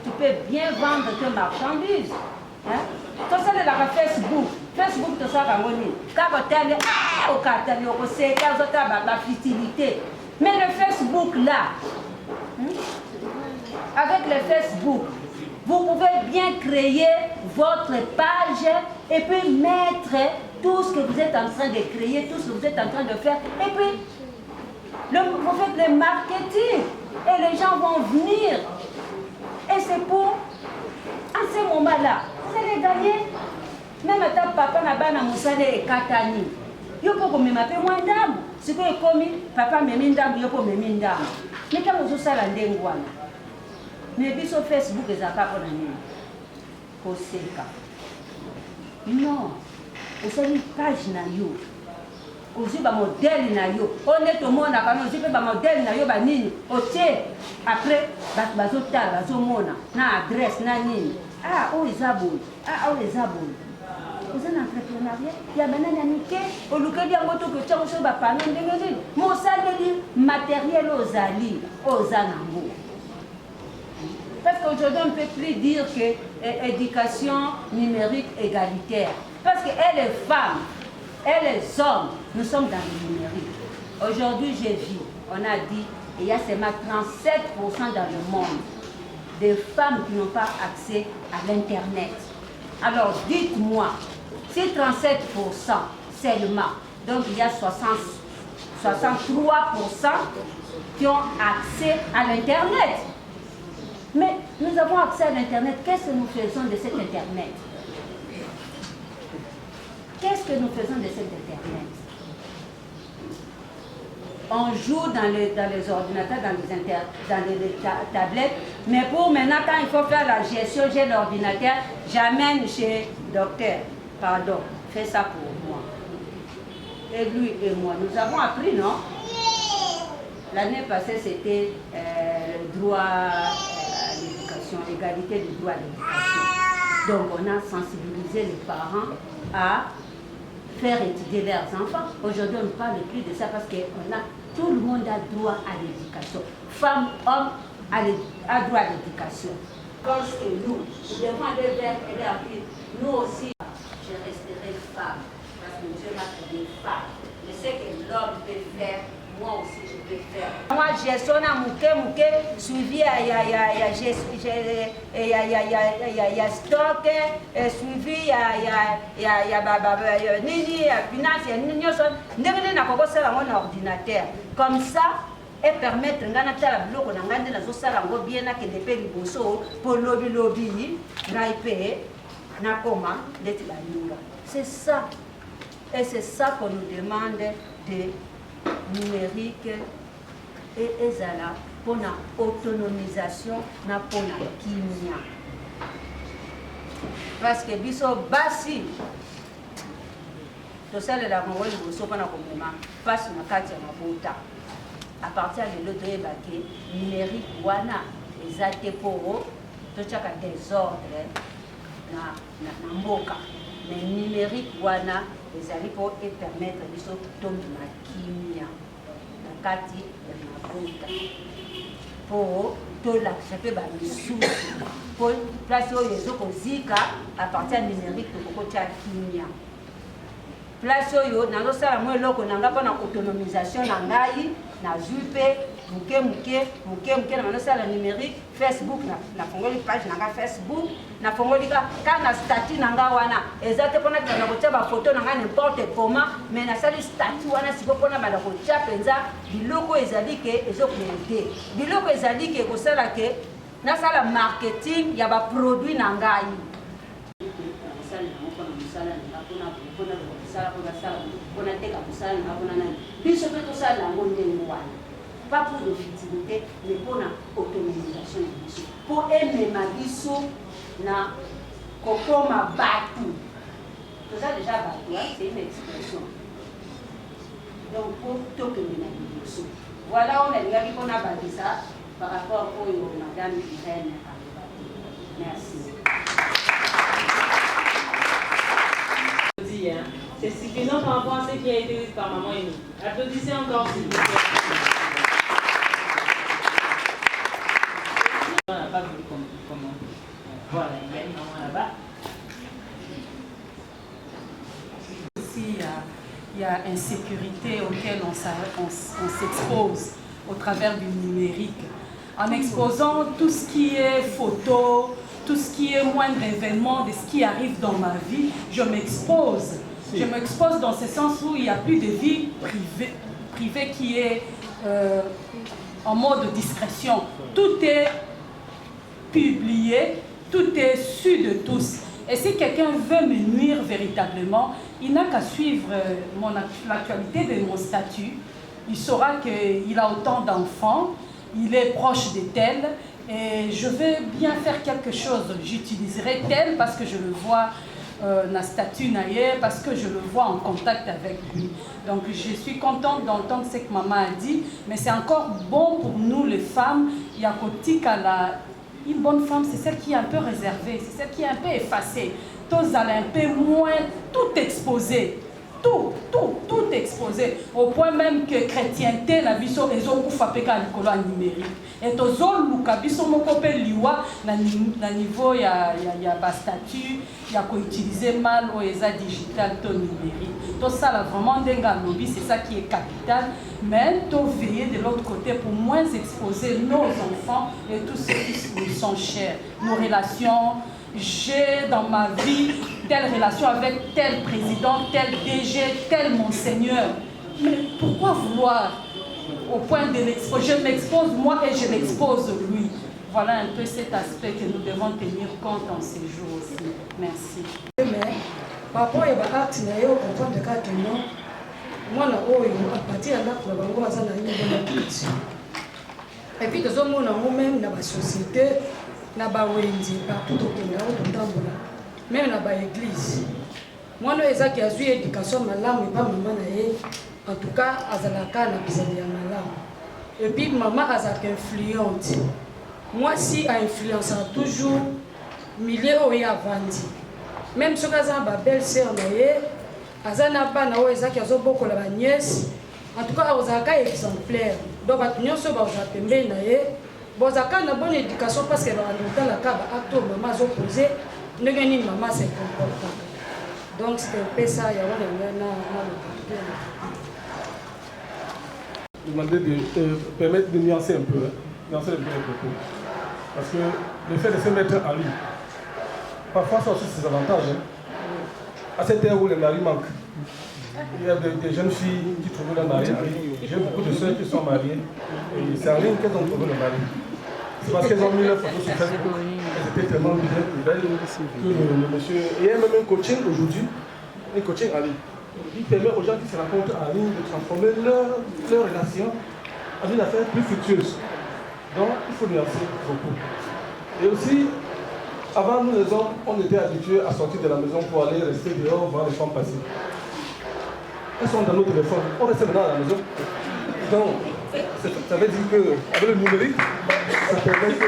tu peux bien vendre que marchandise. Tout ça c'est la Facebook. Facebook tout ça quand au cartel au la futilité. Mais le Facebook là, avec le Facebook, vous pouvez bien créer votre page et puis mettre tout ce que vous êtes en train de créer, tout ce que vous êtes en train de faire. Et puis, vous faites le marketing et les gens vont venir. Et c'est pour, à ce moment-là, vous allez gagner. Même à ta papa n'a pas moussade et katani. Yo pour me m'appeler moins d'âme. Ce que est commis, papa me mine d'âme, yo pour me mine d'âme. Mais quand vous avez la ndengwana, mais puis sur Facebook, ils n'ont pas pour la nuit. Non. Vous avez une page na yo. Vous avez un modèle na yo. On est au monde à quand vous avez un modèle na yo banini. Ok. Après, bazotala, bazomona, na adresse na nini. Ah, oh les abonnés. Ah, oh les abonnés. Vous avez un entrepreneuriat. Il y a maintenant un niqué. Au lieu de dire que tu as un panneau de mon salaire matériel aux alliés, aux anangos. Parce qu'aujourd'hui, on ne peut plus dire que éducation numérique égalitaire. Parce qu'elle est femme, elle est homme, nous sommes dans le numérique. Aujourd'hui, j'ai vu, on a dit, il y a seulement 37% dans le monde de femmes qui n'ont pas accès à l'Internet. Alors, dites-moi, si 37% seulement, donc il y a 63% qui ont accès à l'Internet. Mais nous avons accès à l'Internet, qu'est-ce que nous faisons de cet Internet? Qu'est-ce que nous faisons de cet Internet? On joue dans les ordinateurs, dans les tablettes, mais pour maintenant, quand il faut faire la gestion, j'ai l'ordinateur, j'amène chez docteur. Pardon, fais ça pour moi. Et lui et moi, nous avons appris, non? L'année passée, c'était le droit à l'éducation, l'égalité du droit à l'éducation. Donc, on a sensibilisé les parents à faire étudier leurs enfants. Aujourd'hui, on ne parle plus de ça parce que tout le monde a droit à l'éducation. Femmes, hommes, a droit à l'éducation. Parce que nous devons aller vers et nous aussi, je resterai femme. Parce que Dieu m'a créé femme. Je sais que l'homme peut faire, moi aussi je peux faire. Moi, j'ai sonné à mouké, suivi à stock, suivi à nini, à finance, à ordinateur. Comme ça, et permettre de bloc on a la zosala bien que des pays pour lobby na koma d'être la linga. C'est ça. Et c'est ça qu'on nous demande de numérique et ezala pour la autonomisation na pour la kimia. Parce que biso basi to sala la ngolo boso pana komema passe na kati ya mabota. À partir de l'autre ébaqué, numérique wana ezate pour to chaka désordre na mboka. Mais numérique wana ezali pour permettre biso tombe na kimia na kati ya mabota. Pour to la chape ba misusu pour place oyo ezokozika à partir du numérique to kokocha kimia. Place oyo nazosala mo eloko nanga mpona autonomisation na ngai na jupe muke na manosala numérique Facebook na fongoli page nanga Facebook na fongoli ka na statut nanga wana ezate mpona na kotia ba photo nanga n'importe comment mais na sali statut wana siko mpona bana kotia penza biloko ezali ke ezokoede biloko ezali ke kosala ke nasala marketing ya ba produit na ngai. mosala po basala mpona teka mosala na mpona nani biso mpe tosala yango ndenge wana pas pour légitimité mais pour la autonomisation de biso pour emema biso na kokoma batu toza déjà batu c'est une expression donc pour tokende na biso voilà on alingaki mpona bakisa par rapport oyo madame Irène alobaki merci. C'est suffisant par rapport à ce qui a été dit par maman Amy. Applaudissez encore s'il vous plaît. On n'a pas vu comment. Voilà, il y a une maman là-bas. Aussi, il y a insécurité auquel on s'expose au travers du numérique. En exposant tout ce qui est photo, tout ce qui est moindre événement de ce qui arrive dans ma vie, je m'expose. Je m'expose dans ce sens où il n'y a plus de vie privée qui est en mode discrétion. Tout est publié, tout est su de tous. Et si quelqu'un veut me nuire véritablement, il n'a qu'à suivre l'actualité de mon statut. Il saura qu'il a autant d'enfants, il est proche de tel, et je vais bien faire quelque chose. J'utiliserai tel parce que je le vois dans statut naïe, parce que je le vois en contact avec lui. Donc je suis contente d'entendre ce que maman a dit, mais c'est encore bon pour nous les femmes. Il y a une bonne femme, c'est celle qui est un peu réservée, c'est celle qui est un peu effacée. Tous allaient un peu moins, tout exposé. Tout exposé, au point même que chrétienté na biso ezokufa peka likolo ya numérique. Et tozoluka biso moko pe liwa na niveau ya bastatut ya koutiliser mal o eza digital to numérique. Tout ça là vraiment ndenga lobby, c'est ça qui est capital, mais to veiller de l'autre côté pour moins exposer nos enfants et tous ceux qui nous sont chers, nos relations. J'ai dans ma vie telle relation avec tel président, tel DG, tel monseigneur. Mais pourquoi vouloir au point de l'exposer? Je m'expose moi et je l'expose lui. Voilà un peu cet aspect que nous devons tenir compte en ces jours aussi. Merci. Mais par rapport à l'acte, il y a comprendre que non, moi, à partir de là, je vais vous dire et puis, nous avons même dans la société, na ba wenzi partout au Kenya même na ba église moi no ezaki azui éducation malamu pas maman na ye en tout cas azalaka na bizali ya malamu et puis maman azaka influente moi si a influence toujours milieu oyo avandi même soki aza ba belle sœur na ye aza na bana oyo ezaki azobokola ba nièce en tout cas azalaka exemplaire donc bato nyonso bazala pembeni na ye. Bon, ça a une bonne éducation parce que dans le cas de maman a opposé, nous avons maman se comporte. Donc c'est un peu ça, il y a demander de permettre de nuancer un peu, nuancer un peu les propos. Parce que le fait de se mettre en ligne, parfois ça aussi ses avantages. À cette heure où les maris manquent, il y a des jeunes filles qui trouvent leur mari. J'ai beaucoup de soeurs qui sont mariées et c'est en ligne qu'elles ont trouvé le mari. C'est parce qu'elles ont mis leur photo sur Facebook. Elles étaient tellement belles que le monsieur. Il y a même un coaching aujourd'hui, un coaching en ligne. Il permet aux gens qui se rencontrent en ligne de transformer leur relation en une affaire plus fructueuse. Donc il faut nuancer beaucoup. Et aussi, avant nous les hommes, on était habitués à sortir de la maison pour aller rester dehors, voir les femmes passer. Elles sont dans nos téléphones, on reste maintenant à la maison. Donc, ça veut dire qu'avec le numérique, ça permet que...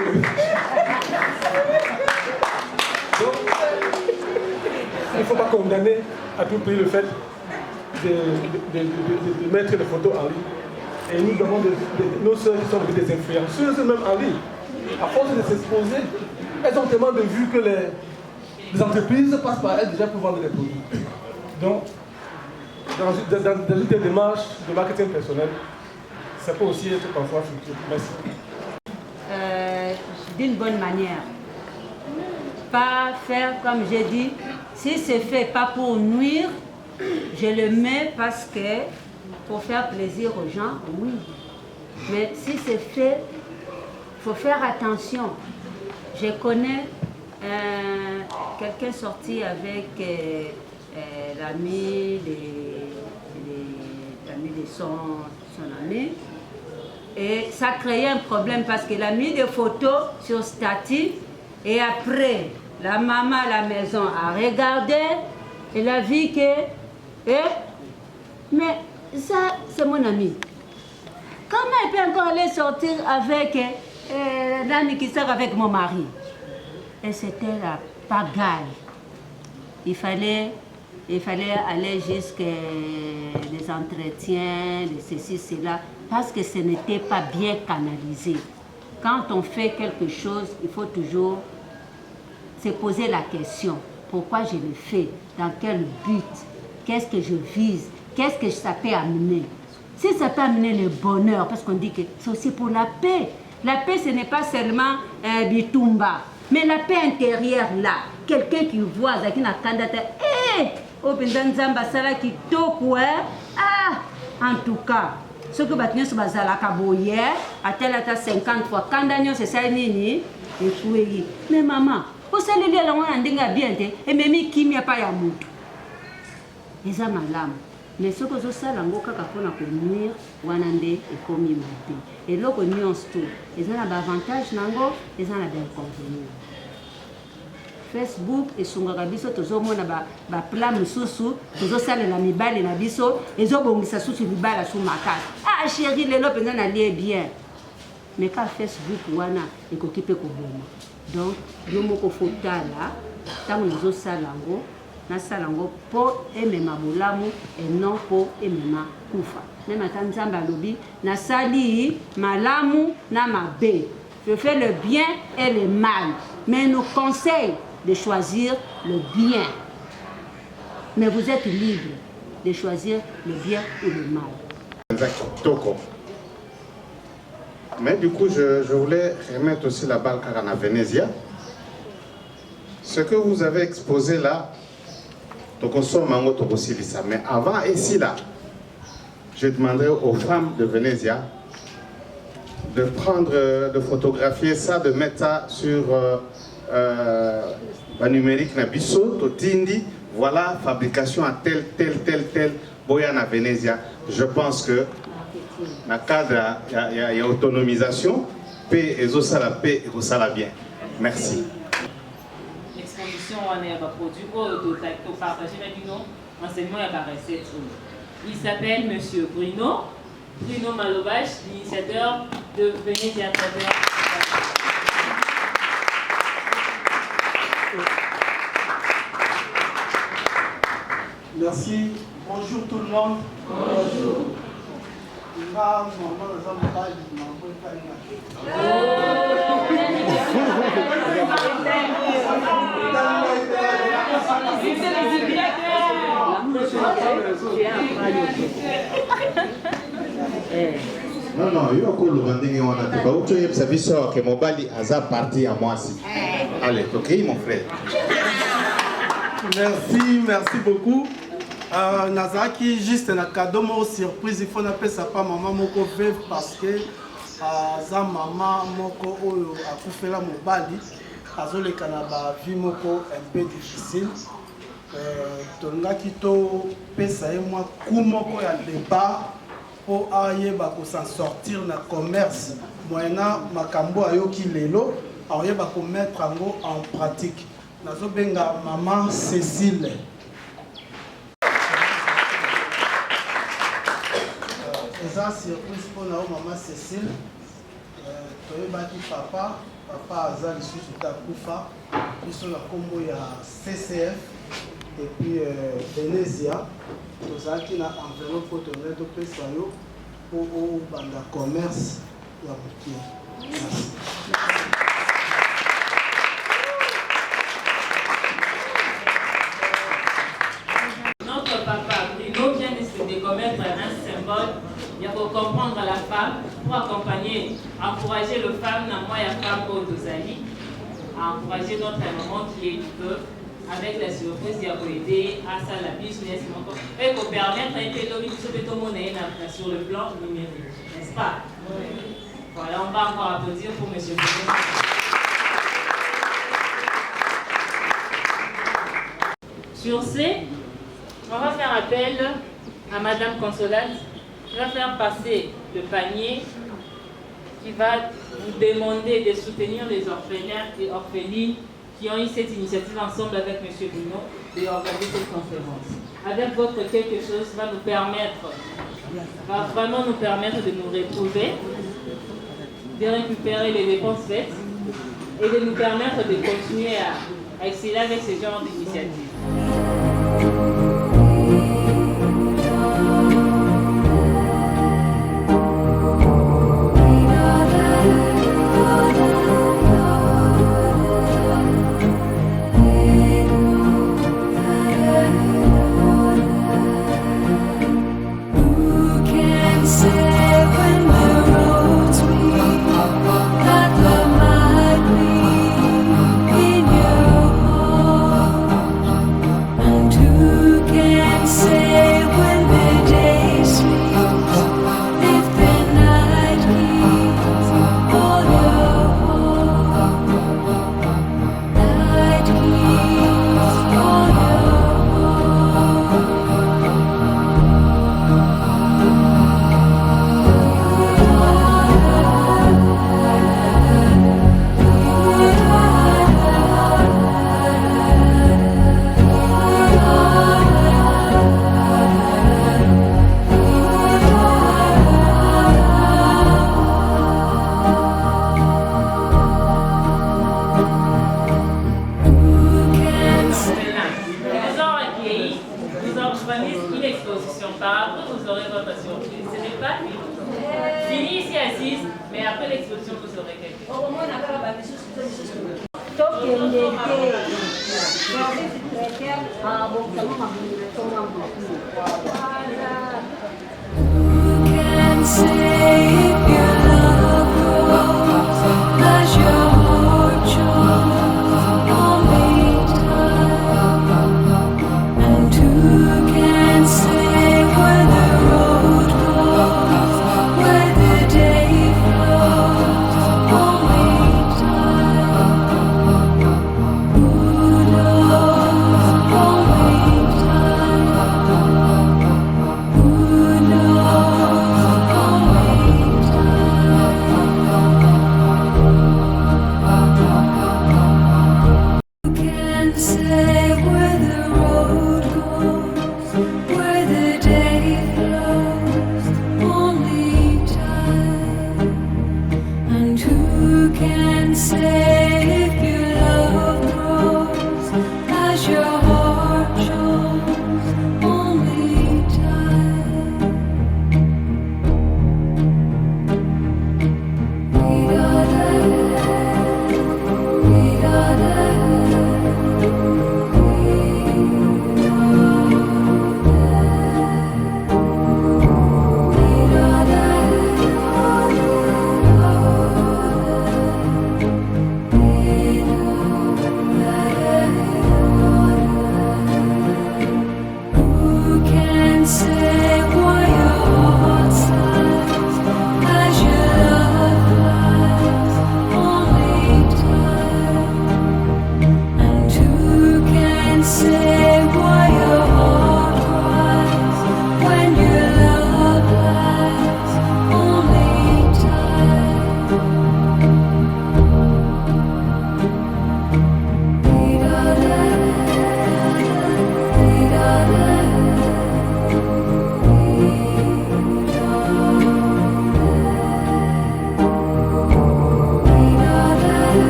Donc, il ne faut pas condamner à tout prix le fait de mettre des photos en ligne. Et nous avons nos sœurs qui sont des influenceuses même en ligne. À force de s'exposer, elles ont tellement de vues que les entreprises passent par elles déjà pour vendre des produits. Donc, dans une démarche de marketing personnel, ça peut aussi être parfois fructueux. Merci. D'une bonne manière. Pas faire comme j'ai dit, si c'est fait pas pour nuire, je le mets parce que pour faire plaisir aux gens, oui. Mais si c'est fait, il faut faire attention. Je connais quelqu'un sorti avec l'ami de son ami. Et ça créait un problème parce qu'il a mis des photos sur statut et après, la maman à la maison a regardé, elle a vu que, mais ça, c'est mon ami. Comment elle peut encore aller sortir avec l'ami qui sort avec mon mari? Et c'était la pagaille. Il fallait aller jusqu'à des entretiens, de ceci, cela, parce que ce n'était pas bien canalisé. Quand on fait quelque chose, il faut toujours se poser la question. Pourquoi je le fais? Dans quel but? Qu'est-ce que je vise? Qu'est-ce que ça peut amener? Si ça peut amener le bonheur, parce qu'on dit que c'est aussi pour la paix. La paix, ce n'est pas seulement bitumba, mais la paix intérieure là. Quelqu'un qui voit, qui n'a qu'à dire, en tout cas, ce que battu sur la caboye, à tel à 50 fois, quand Daniel c'est ça, nini, et fouillé. Mais maman, vous savez, les gens ont bien, et même qui n'y a pas yamout. Ils ont mal. Mais ce que je sais, c'est que quand on a connu, on a des commis. Et là, on nuance tout. Ils ont des avantages, ils ont des inconvénients. Facebook et sur Gabiso, tous les gens ont plan mususu, tous les gens ont mis balle na biso, ils ont bon ça sous le balle sur ma case. Ah chérie, les gens ont allé bien. Mais quand Facebook wana, ils occupent ko bon. Donc, yo moko fota là, tant nous salango, na salango po emema bolamu et non po emema kufa. Même à Tanzamba lobi, na sali malamu na mabe. Je fais le bien et le mal, mais nous conseille de choisir le bien. Mais vous êtes libre de choisir le bien ou le mal. Mais du coup, je voulais remettre aussi la balle à Venezia. Ce que vous avez exposé là, mais avant ici là, je demanderai aux femmes de Venezia de prendre, de photographier ça, de mettre ça sur numérique Nabiso, Totindi, voilà, fabrication à tel, Boyana Venezia. Je pense que dans le cadre, il y a autonomisation, paix et la paix et ça bien. Merci. L'exposition, on est produit pour partager avec nous enseignement et la recette. Il s'appelle Monsieur Bruno Malovache, l'initiateur de Venezia Travel. Merci. Bonjour tout le monde. Bonjour. Non, il y a encore le vending on a pas où tu es savoir ça que mon bali a parti à moi aussi. Allez, ok mon frère. Merci beaucoup. Nazaki juste un cadeau mon surprise il faut n'appeler ça pas maman moko veuve parce que za maman moko oyo akufela mobali azoleka na ba vie moko un peu difficile tolingaki to pesa ye mwa coup moko ya départ po ayeba ko s'en sortir na commerce moyena makambo ayoki lelo ayeba ko mettre yango en pratique nazobenga maman Cécile. Ça surprise pour la maman Cécile. Toyebaki papa aza lisusu takufa biso na kombo ya CCF et puis Venezia tozalaki na enveloppe po tongai topesa yo po obanda commerce ya mokie. Notre papa Bruno vient de commettre un symbole. Il faut comprendre la femme pour accompagner, encourager les femmes dans moi et la femme au Dozali, à encourager notre maman qui est du peuple avec la surprise qui a aider à ça la business et pour permettre un peu de sur le plan numérique, n'est-ce pas? Voilà, on va encore applaudir pour M. Bruno. Sur ce, On va faire appel à Madame Consolate qui va faire passer le panier qui va vous demander de soutenir les orphelins et orphelines qui ont eu cette initiative ensemble avec M. Bruno d'organiser cette conférence. Avec votre quelque chose va vraiment nous permettre de nous retrouver, de récupérer les dépenses faites et de nous permettre de continuer à exceller avec ce genre d'initiative.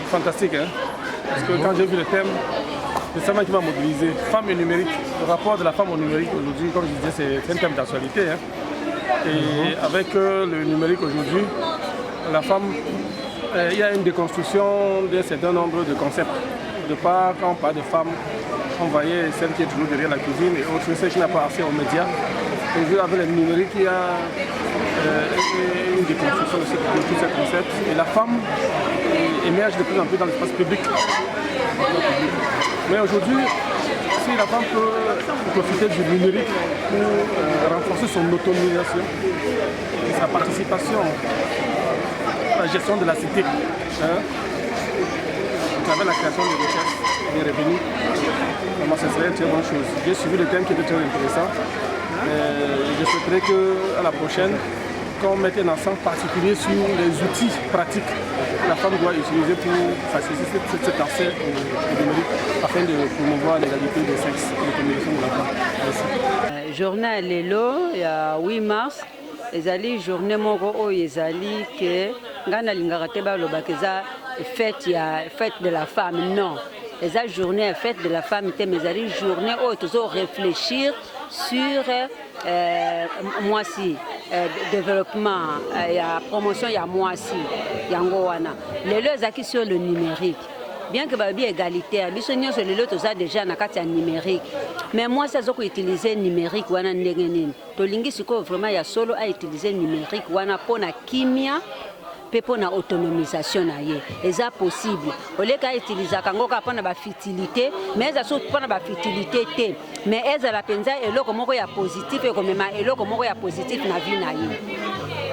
Fantastique, hein? Parce que quand j'ai vu le thème, c'est ça qui m'a mobilisé. Femme et numérique, le rapport de la femme au numérique aujourd'hui, comme je disais, c'est un thème d'actualité. Hein? Et avec le numérique aujourd'hui, la femme il y a une déconstruction d'un certain nombre de concepts. De part, quand on parle de femmes, on voyait celle qui est toujours derrière la cuisine et autre, celle qui n'a pas accès aux médias. Aujourd'hui, avec le numérique, il y a une déconstruction de tous ces concepts. Et la femme émerge de plus en plus dans l'espace public. Mais aujourd'hui, si la femme peut profiter du numérique pour renforcer son autonomisation, sa participation à la gestion de la cité, à travers la création de richesses, des revenus, vraiment, ce serait une très bonne chose. J'ai suivi le thème qui était très intéressant. Je souhaiterais qu'à la prochaine, qu'on mette un accent particulier sur les outils pratiques que la femme doit utiliser pour faciliter cet accès au numérique afin de promouvoir l'égalité des sexes et la communication de la femme. Merci. Journée lelo ya 8 mars ezali journée moko oyo ezali ke nga nalingaka te balobaka eza fête de la femme. Non, eza journée fête de la femme te, mais ezali journée oyo tozo réfléchir sur mwasi développement ya promotion ya mwasi yango wana lelo ezaki sur le numérique. Bien que babi égalitaire, biso nyonso lelo toza déjà na kati ya numérique. Mais moi ça zoko utiliser numérique wana ndenge nini. Tolingi siko vraiment ya solo a utiliser numérique wana pona kimia pe pona autonomisation na ye. Eza possible. Oleka utiliser kango ka pona ba futilité, mais eza so pona ba futilité te. Mais eza la penza eloko moko ya positif e komema eloko moko ya positif na vie na ye.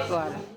Voilà.